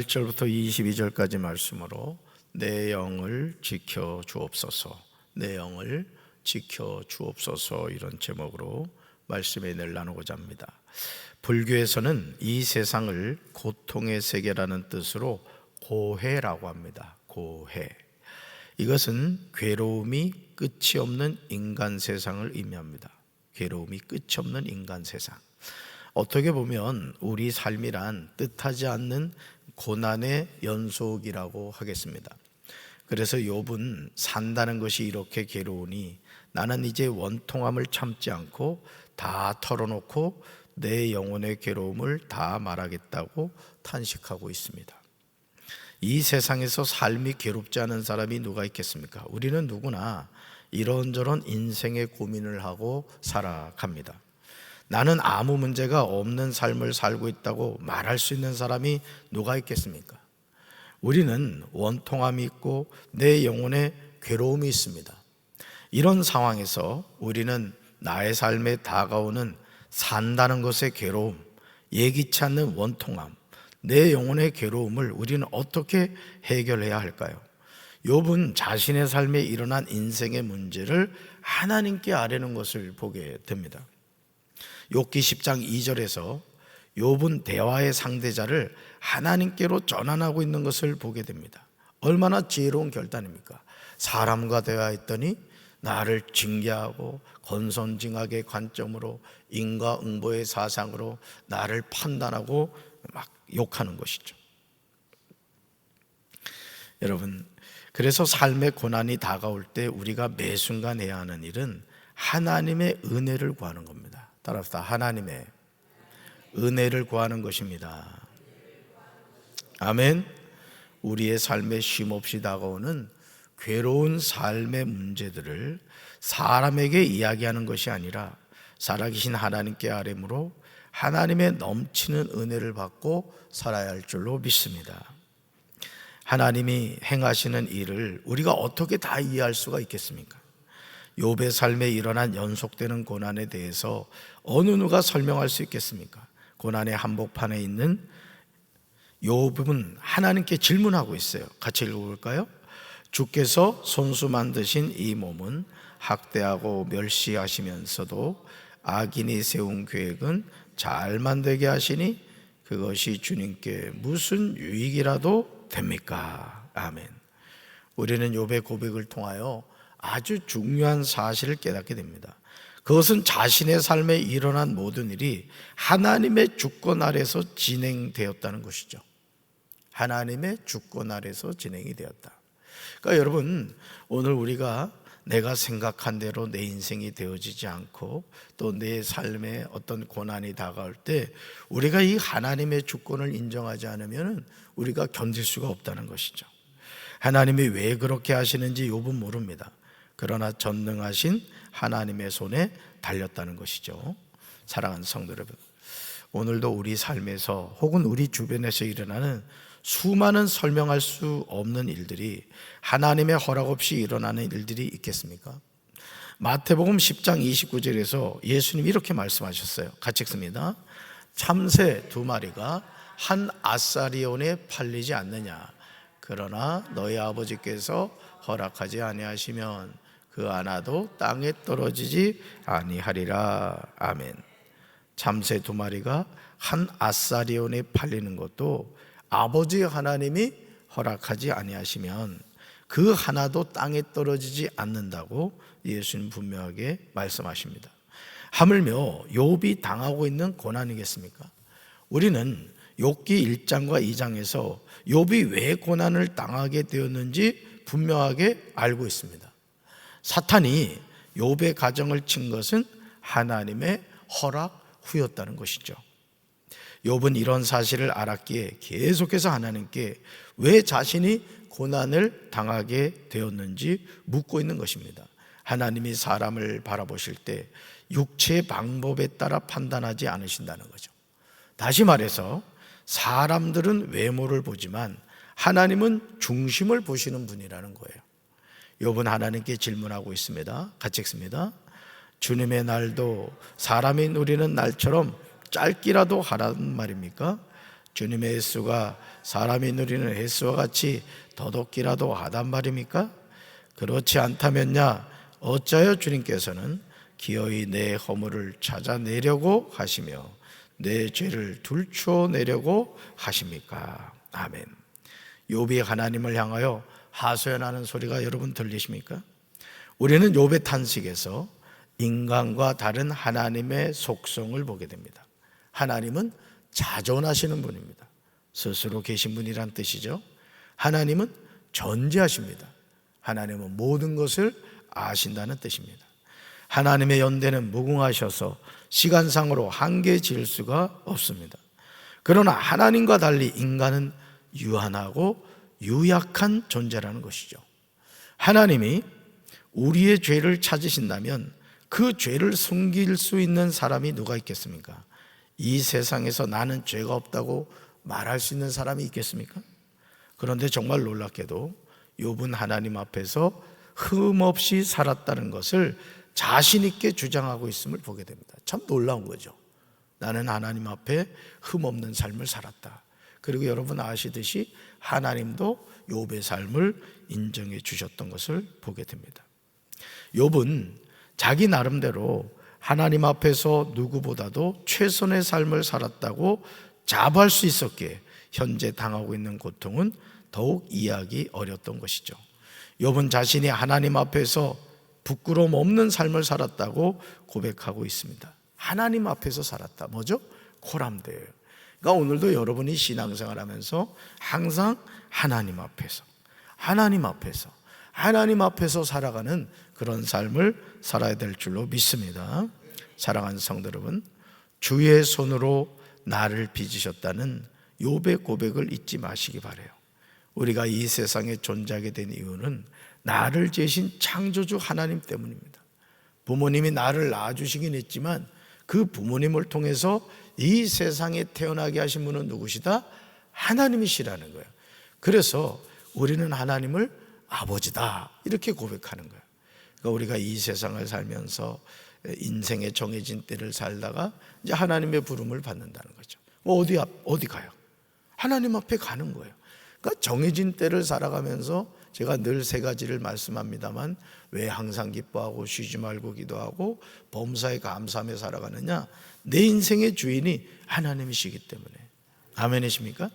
1절부터 22절까지 말씀으로 내 영을 지켜 주옵소서, 내 영을 지켜 주옵소서, 이런 제목으로 말씀의 은혜를 나누고자 합니다. 불교에서는 이 세상을 고통의 세계라는 뜻으로 고해라고 합니다. 고해. 이것은 괴로움이 끝이 없는 인간 세상을 의미합니다. 괴로움이 끝이 없는 인간 세상. 어떻게 보면 우리 삶이란 뜻하지 않는 고난의 연속이라고 하겠습니다. 그래서 욥은 산다는 것이 이렇게 괴로우니 나는 이제 원통함을 참지 않고 다 털어놓고 내 영혼의 괴로움을 다 말하겠다고 탄식하고 있습니다. 이 세상에서 삶이 괴롭지 않은 사람이 누가 있겠습니까? 우리는 누구나 이런저런 인생의 고민을 하고 살아갑니다. 나는 아무 문제가 없는 삶을 살고 있다고 말할 수 있는 사람이 누가 있겠습니까? 우리는 원통함이 있고 내 영혼에 괴로움이 있습니다. 이런 상황에서 우리는 나의 삶에 다가오는 산다는 것의 괴로움, 예기치 않는 원통함, 내 영혼의 괴로움을 우리는 어떻게 해결해야 할까요? 욥은 자신의 삶에 일어난 인생의 문제를 하나님께 아뢰는 것을 보게 됩니다. 욥기 10장 2절에서 욥은 대화의 상대자를 하나님께로 전환하고 있는 것을 보게 됩니다. 얼마나 지혜로운 결단입니까? 사람과 대화했더니 나를 징계하고 권선징악의 관점으로 인과응보의 사상으로 나를 판단하고 막 욕하는 것이죠. 여러분, 그래서 삶의 고난이 다가올 때 우리가 매 순간 해야 하는 일은 하나님의 은혜를 구하는 겁니다. 따라서 하나님의 은혜를 구하는 것입니다. 아멘. 우리의 삶에 쉼없이 다가오는 괴로운 삶의 문제들을 사람에게 이야기하는 것이 아니라 살아계신 하나님께 아뢰므로 하나님의 넘치는 은혜를 받고 살아야 할 줄로 믿습니다. 하나님이 행하시는 일을 우리가 어떻게 다 이해할 수가 있겠습니까? 욥의 삶에 일어난 연속되는 고난에 대해서 어느 누가 설명할 수 있겠습니까? 고난의 한복판에 있는 욥은 하나님께 질문하고 있어요. 같이 읽어볼까요? 주께서 손수 만드신 이 몸은 학대하고 멸시하시면서도 악인이 세운 계획은 잘 만들게 하시니 그것이 주님께 무슨 유익이라도 됩니까? 아멘. 우리는 욥의 고백을 통하여 아주 중요한 사실을 깨닫게 됩니다. 그것은 자신의 삶에 일어난 모든 일이 하나님의 주권 아래서 진행되었다는 것이죠. 하나님의 주권 아래서 진행이 되었다. 그러니까 여러분, 오늘 우리가 내가 생각한 대로 내 인생이 되어지지 않고 또 내 삶에 어떤 고난이 다가올 때 우리가 이 하나님의 주권을 인정하지 않으면 우리가 견딜 수가 없다는 것이죠. 하나님이 왜 그렇게 하시는지 욥은 모릅니다. 그러나 전능하신 하나님의 손에 달렸다는 것이죠. 사랑하는 성도 여러분, 오늘도 우리 삶에서 혹은 우리 주변에서 일어나는 수많은 설명할 수 없는 일들이 하나님의 허락 없이 일어나는 일들이 있겠습니까? 마태복음 10장 29절에서 예수님이 이렇게 말씀하셨어요. 같이 읽습니다. 참새 2마리가 한 아사리온에 팔리지 않느냐? 그러나 너희 아버지께서 허락하지 아니하시면 그 하나도 땅에 떨어지지 아니하리라. 아멘. 참새 2마리가 한 아사리온에 팔리는 것도 아버지 하나님이 허락하지 아니하시면 그 하나도 땅에 떨어지지 않는다고 예수님 분명하게 말씀하십니다. 하물며 욥이 당하고 있는 고난이겠습니까? 우리는 욥기 1장과 2장에서 욥이 왜 고난을 당하게 되었는지 분명하게 알고 있습니다. 사탄이 욥의 가정을 친 것은 하나님의 허락 후였다는 것이죠. 욥은 이런 사실을 알았기에 계속해서 하나님께 왜 자신이 고난을 당하게 되었는지 묻고 있는 것입니다. 하나님이 사람을 바라보실 때 육체의 방법에 따라 판단하지 않으신다는 거죠. 다시 말해서 사람들은 외모를 보지만 하나님은 중심을 보시는 분이라는 거예요. 욥은 하나님께 질문하고 있습니다. 같이 읽습니다. 주님의 날도 사람이 누리는 날처럼 짧기라도 하란 말입니까? 주님의 횟수가 사람이 누리는 횟수와 같이 더덥기라도 하단 말입니까? 그렇지 않다면야 어찌하여 주님께서는 기어이 내 허물을 찾아내려고 하시며 내 죄를 들추어내려고 하십니까? 아멘. 욥이 하나님을 향하여 하소연하는 소리가 여러분 들리십니까? 우리는 욥의 탄식에서 인간과 다른 하나님의 속성을 보게 됩니다. 하나님은 자존하시는 분입니다. 스스로 계신 분이란 뜻이죠. 하나님은 전지하십니다. 하나님은 모든 것을 아신다는 뜻입니다. 하나님의 연대는 무궁하셔서 시간상으로 한계 지을 수가 없습니다. 그러나 하나님과 달리 인간은 유한하고 유약한 존재라는 것이죠. 하나님이 우리의 죄를 찾으신다면 그 죄를 숨길 수 있는 사람이 누가 있겠습니까? 이 세상에서 나는 죄가 없다고 말할 수 있는 사람이 있겠습니까? 그런데 정말 놀랍게도 욥은 하나님 앞에서 흠없이 살았다는 것을 자신 있게 주장하고 있음을 보게 됩니다. 참 놀라운 거죠. 나는 하나님 앞에 흠없는 삶을 살았다. 그리고 여러분 아시듯이 하나님도 욥의 삶을 인정해 주셨던 것을 보게 됩니다. 욥은 자기 나름대로 하나님 앞에서 누구보다도 최선의 삶을 살았다고 자부할 수 있었기에 현재 당하고 있는 고통은 더욱 이해하기 어려웠던 것이죠. 욥은 자신이 하나님 앞에서 부끄러움 없는 삶을 살았다고 고백하고 있습니다. 하나님 앞에서 살았다. 뭐죠? 코람데예요. 그러니까 오늘도 여러분이 신앙생활하면서 항상 하나님 앞에서 살아가는 그런 삶을 살아야 될 줄로 믿습니다. 사랑하는 성도 여러분, 주의 손으로 나를 빚으셨다는 욥의 고백을 잊지 마시기 바라요. 우리가 이 세상에 존재하게 된 이유는 나를 지으신 창조주 하나님 때문입니다. 부모님이 나를 낳아주시긴 했지만 그 부모님을 통해서 이 세상에 태어나게 하신 분은 누구시다? 하나님이시라는 거예요. 그래서 우리는 하나님을 아버지다 이렇게 고백하는 거예요. 그러니까 우리가 이 세상을 살면서 인생의 정해진 때를 살다가 이제 하나님의 부름을 받는다는 거죠. 어디 가요? 하나님 앞에 가는 거예요. 그러니까 정해진 때를 살아가면서 제가 늘 세 가지를 말씀합니다만 왜 항상 기뻐하고 쉬지 말고 기도하고 범사에 감사하며 살아가느냐? 내 인생의 주인이 하나님이시기 때문에. 아멘이십니까?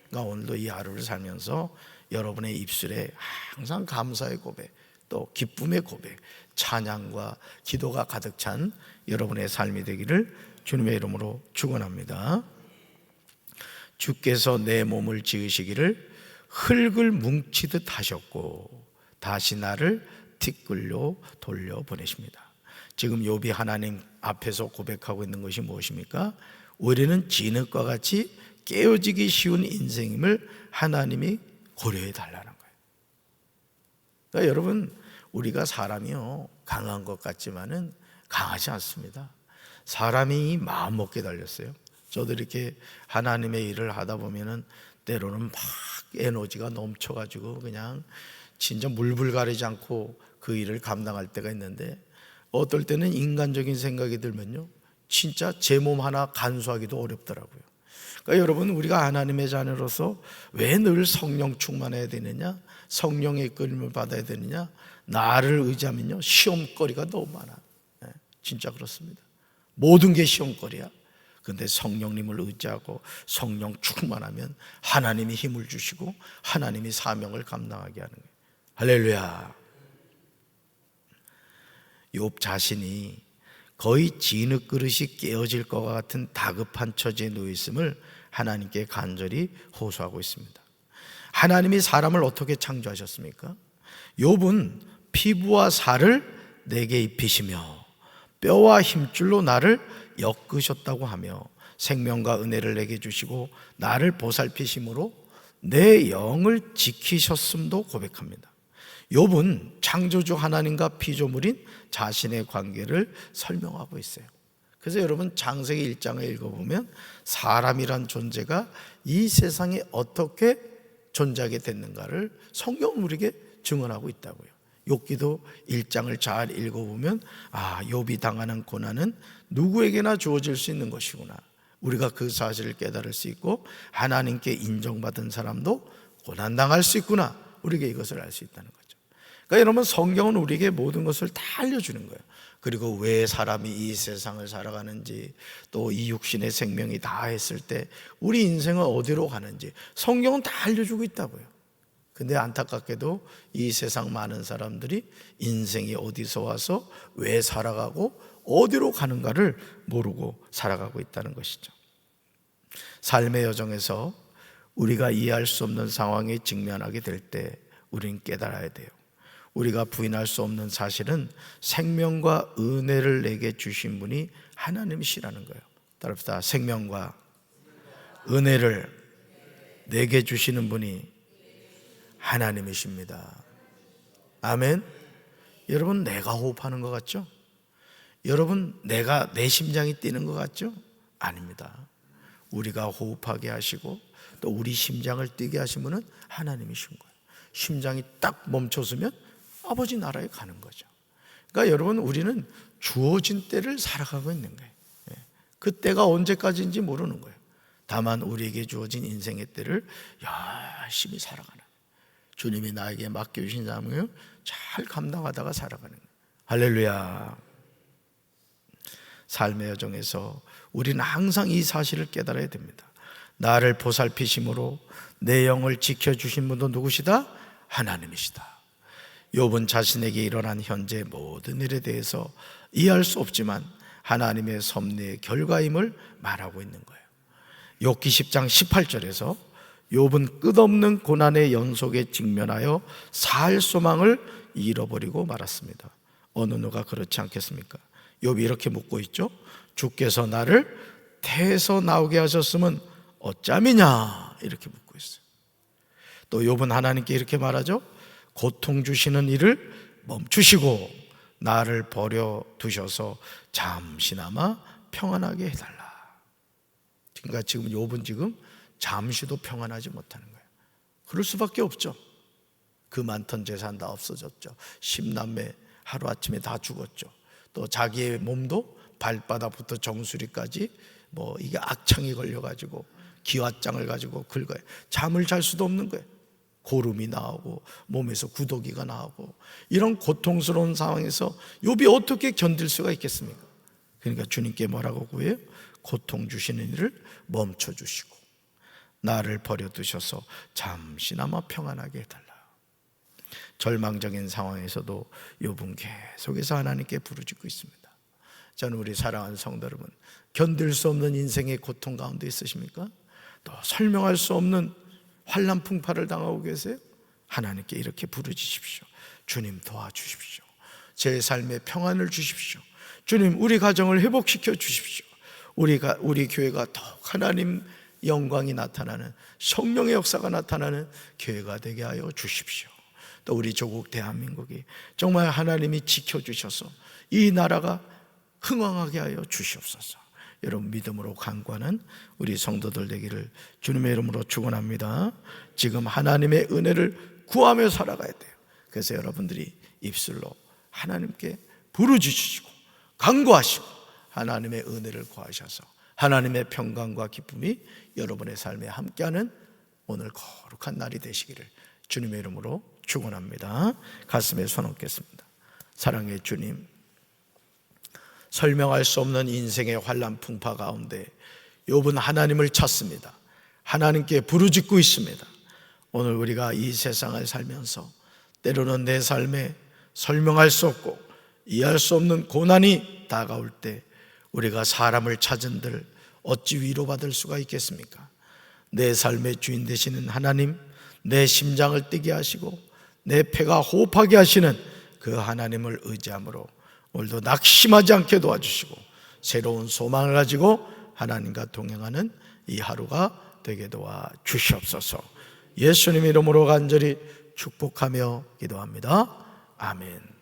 그러니까 오늘도 이 하루를 살면서 여러분의 입술에 항상 감사의 고백, 또 기쁨의 고백, 찬양과 기도가 가득 찬 여러분의 삶이 되기를 주님의 이름으로 축원합니다. 주께서 내 몸을 지으시기를 흙을 뭉치듯 하셨고 다시 나를 티끌로 돌려보내십니다. 지금 욥이 하나님 앞에서 고백하고 있는 것이 무엇입니까? 우리는 진흙과 같이 깨어지기 쉬운 인생임을 하나님이 고려해 달라는 거예요. 그러니까 여러분, 우리가 사람이요 강한 것 같지만은 강하지 않습니다. 사람이 마음먹기에 달렸어요. 저도 이렇게 하나님의 일을 하다 보면은 때로는 막 에너지가 넘쳐가지고 그냥 진짜 물불 가리지 않고 그 일을 감당할 때가 있는데, 어떨 때는 인간적인 생각이 들면요 진짜 제 몸 하나 간수하기도 어렵더라고요. 그러니까 여러분, 우리가 하나님의 자녀로서 왜 늘 성령 충만해야 되느냐, 성령의 이끌림을 받아야 되느냐, 나를 의지하면요 시험거리가 너무 많아. 진짜 그렇습니다. 모든 게 시험거리야. 그런데 성령님을 의지하고 성령 충만하면 하나님이 힘을 주시고 하나님이 사명을 감당하게 하는 거예요. 할렐루야. 욥 자신이 거의 진흙 그릇이 깨어질 것 같은 다급한 처지에 놓여 있음을 하나님께 간절히 호소하고 있습니다. 하나님이 사람을 어떻게 창조하셨습니까? 욥은 피부와 살을 내게 입히시며 뼈와 힘줄로 나를 엮으셨다고 하며 생명과 은혜를 내게 주시고 나를 보살피심으로 내 영을 지키셨음도 고백합니다. 욥은 창조주 하나님과 피조물인 자신의 관계를 설명하고 있어요. 그래서 여러분 창세기 1장을 읽어보면 사람이란 존재가 이 세상에 어떻게 존재하게 됐는가를 성경은 우리에게 증언하고 있다고요. 욥기도 1장을 잘 읽어보면 욥이 당하는 고난은 누구에게나 주어질 수 있는 것이구나. 우리가 그 사실을 깨달을 수 있고 하나님께 인정받은 사람도 고난당할 수 있구나, 우리에게 이것을 알 수 있다는 거죠. 그러니까 여러분, 성경은 우리에게 모든 것을 다 알려주는 거예요. 그리고 왜 사람이 이 세상을 살아가는지, 또 이 육신의 생명이 다했을 때 우리 인생은 어디로 가는지 성경은 다 알려주고 있다고요. 근데 안타깝게도 이 세상 많은 사람들이 인생이 어디서 와서 왜 살아가고 어디로 가는가를 모르고 살아가고 있다는 것이죠. 삶의 여정에서 우리가 이해할 수 없는 상황에 직면하게 될 때 우리는 깨달아야 돼요. 우리가 부인할 수 없는 사실은 생명과 은혜를 내게 주신 분이 하나님이시라는 거예요. 따라합시다. 생명과 은혜를 내게 주시는 분이 하나님이십니다. 아멘. 여러분, 내가 호흡하는 것 같죠? 여러분, 내 심장이 뛰는 것 같죠? 아닙니다. 우리가 호흡하게 하시고 또 우리 심장을 뛰게 하신 분은 하나님이신 거예요. 심장이 딱 멈춰서면 아버지 나라에 가는 거죠. 그러니까 여러분, 우리는 주어진 때를 살아가고 있는 거예요. 그 때가 언제까지인지 모르는 거예요. 다만 우리에게 주어진 인생의 때를 열심히 살아가는, 주님이 나에게 맡겨주신 사명을 잘 감당하다가 살아가는 거예요. 할렐루야. 삶의 여정에서 우리는 항상 이 사실을 깨달아야 됩니다. 나를 보살피심으로 내 영을 지켜주신 분도 누구시다? 하나님이시다. 욥은 자신에게 일어난 현재 모든 일에 대해서 이해할 수 없지만 하나님의 섭리의 결과임을 말하고 있는 거예요. 욥기 10장 18절에서 욥은 끝없는 고난의 연속에 직면하여 살 소망을 잃어버리고 말았습니다. 어느 누가 그렇지 않겠습니까? 욥이 이렇게 묻고 있죠. 주께서 나를 태에서 나오게 하셨으면 어짬이냐, 이렇게 묻고 있어요. 또 욥은 하나님께 이렇게 말하죠. 고통 주시는 일을 멈추시고 나를 버려 두셔서 잠시나마 평안하게 해달라. 그러니까 지금 욥은 지금 잠시도 평안하지 못하는 거예요. 그럴 수밖에 없죠. 그 많던 재산 다 없어졌죠. 10남매 하루아침에 다 죽었죠. 또 자기의 몸도 발바닥부터 정수리까지 이게 악창이 걸려가지고 기왓장을 가지고 긁어요. 잠을 잘 수도 없는 거예요. 고름이 나오고 몸에서 구더기가 나오고, 이런 고통스러운 상황에서 욥이 어떻게 견딜 수가 있겠습니까? 그러니까 주님께 뭐라고 구해요? 고통 주시는 일을 멈춰 주시고 나를 버려두셔서 잠시나마 평안하게 해달라. 절망적인 상황에서도 욥은 계속해서 하나님께 부르짖고 있습니다. 저는 우리 사랑하는 성도 여러분, 견딜 수 없는 인생의 고통 가운데 있으십니까? 또 설명할 수 없는 환난 풍파를 당하고 계세요? 하나님께 이렇게 부르짖으십시오. 주님 도와주십시오. 제 삶에 평안을 주십시오. 주님, 우리 가정을 회복시켜 주십시오. 우리 교회가 더욱 하나님 영광이 나타나는, 성령의 역사가 나타나는 교회가 되게 하여 주십시오. 또 우리 조국 대한민국이 정말 하나님이 지켜주셔서 이 나라가 흥왕하게 하여 주시옵소서. 여러분, 믿음으로 간구하는 우리 성도들 되기를 주님의 이름으로 축원합니다. 지금 하나님의 은혜를 구하며 살아가야 돼요. 그래서 여러분들이 입술로 하나님께 부르짖으시고 간구하시고 하나님의 은혜를 구하셔서 하나님의 평강과 기쁨이 여러분의 삶에 함께하는 오늘 거룩한 날이 되시기를 주님의 이름으로 축원합니다. 가슴에 손 얹겠습니다. 사랑의 주님, 설명할 수 없는 인생의 환난 풍파 가운데 욥은 하나님을 찾습니다. 하나님께 부르짖고 있습니다. 오늘 우리가 이 세상을 살면서 때로는 내 삶에 설명할 수 없고 이해할 수 없는 고난이 다가올 때 우리가 사람을 찾은들 어찌 위로받을 수가 있겠습니까? 내 삶의 주인 되시는 하나님, 내 심장을 뛰게 하시고 내 폐가 호흡하게 하시는 그 하나님을 의지함으로 오늘도 낙심하지 않게 도와주시고 새로운 소망을 가지고 하나님과 동행하는 이 하루가 되게 도와 주시옵소서. 예수님 이름으로 간절히 축복하며 기도합니다. 아멘.